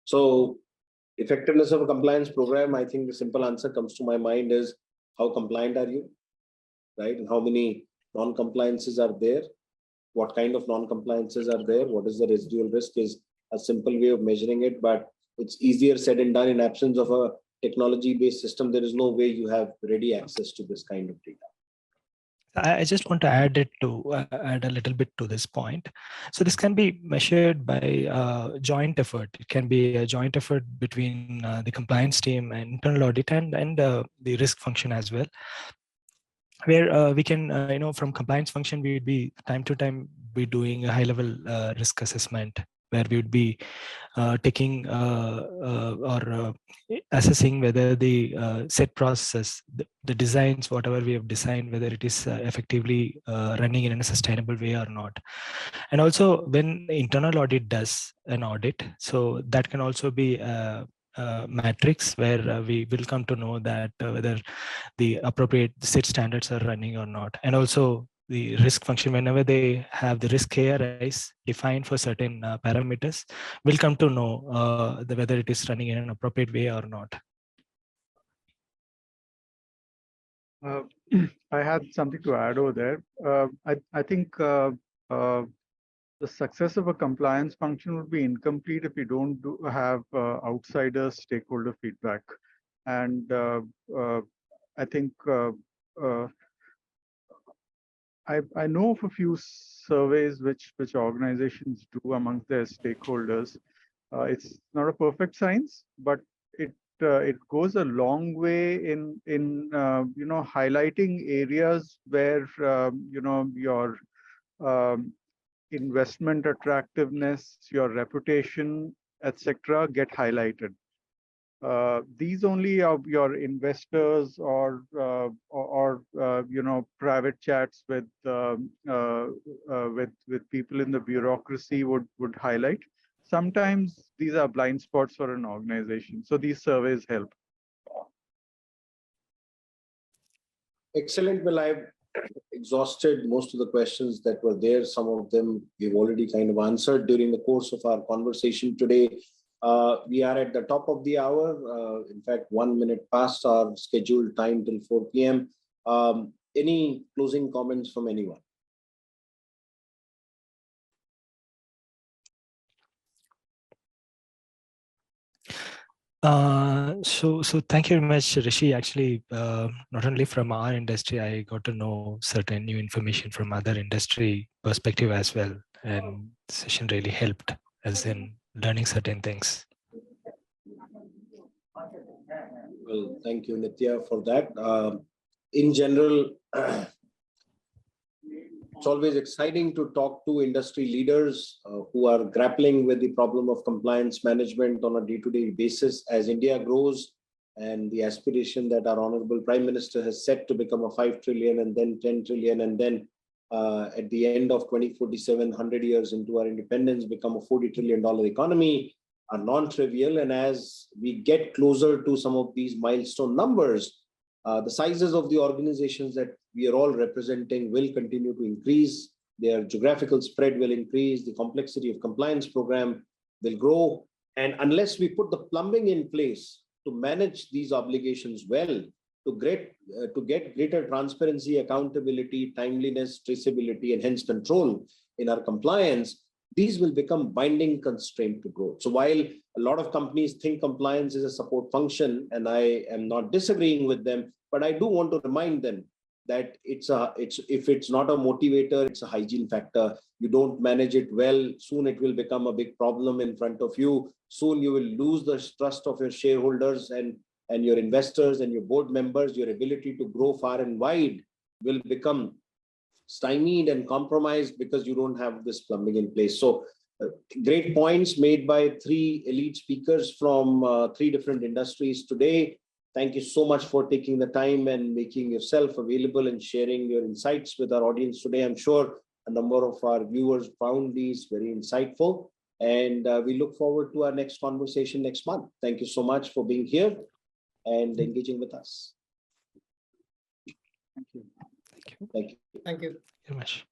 So effectiveness of a compliance program, I think the simple answer comes to my mind is how compliant are you, right? And how many non-compliances are there, what kind of non-compliances are there, what is the residual risk is a simple way of measuring it, but it's easier said and done. In absence of a technology-based system, there is no way you have ready access to this kind of data. I just want to add add a little bit to this point. So this can be measured by joint effort. It can be a joint effort between the compliance team and internal audit and the risk function as well, where we can, from compliance function, we would be time to time be doing a high-level risk assessment, where we would be taking or assessing whether the set process, the designs, whatever we have designed, whether it is effectively running in a sustainable way or not. And also when the internal audit does an audit, so that can also be matrix where we will come to know that whether the appropriate set standards are running or not. And also the risk function, whenever they have the risk KRIs defined for certain parameters, we'll come to know whether it is running in an appropriate way or not. I had something to add over there. I think the success of a compliance function would be incomplete if we don't have outsider stakeholder feedback. And I think I know of a few surveys which organizations do amongst their stakeholders. It's not a perfect science, but it goes a long way in highlighting areas where your investment attractiveness, your reputation, etc., get highlighted. These only are your investors or private chats with people in the bureaucracy would highlight. Sometimes these are blind spots for an organization, so these surveys help. Excellent. Well, I've exhausted most of the questions that were there. Some of them we've already kind of answered during the course of our conversation today. We are at the top of the hour. In fact, 1 minute past our scheduled time till 4 p.m. Any closing comments from anyone? So thank you very much, Rishi. Actually, not only from our industry, I got to know certain new information from other industry perspective as well. And the session really helped as in learning certain things. Well, thank you, Nithya, for that. In general, it's always exciting to talk to industry leaders who are grappling with the problem of compliance management on a day-to-day basis as India grows, and the aspiration that our Honorable Prime Minister has set to become a 5 trillion and then 10 trillion and then at the end of 2047, 100 years into our independence, become a $40 trillion economy are non-trivial. And as we get closer to some of these milestone numbers, the sizes of the organizations that we are all representing will continue to increase. Their geographical spread will increase. The complexity of compliance program will grow. And unless we put the plumbing in place to manage these obligations well, to get greater transparency, accountability, timeliness, traceability, and hence control in our compliance, these will become binding constraint to growth. So while a lot of companies think compliance is a support function, and I am not disagreeing with them, but I do want to remind them that if it's not a motivator, it's a hygiene factor. You don't manage it well, soon it will become a big problem in front of you. Soon you will lose the trust of your shareholders and your investors and your board members. Your ability to grow far and wide will become stymied and compromised because you don't have this plumbing in place. So great points made by 3 elite speakers from 3 different industries today. Thank you so much for taking the time and making yourself available and sharing your insights with our audience today. I'm sure a number of our viewers found these very insightful, and we look forward to our next conversation next month. Thank you so much for being here and engaging with us. Thank you. Thank you. Thank you. Thank you Very much.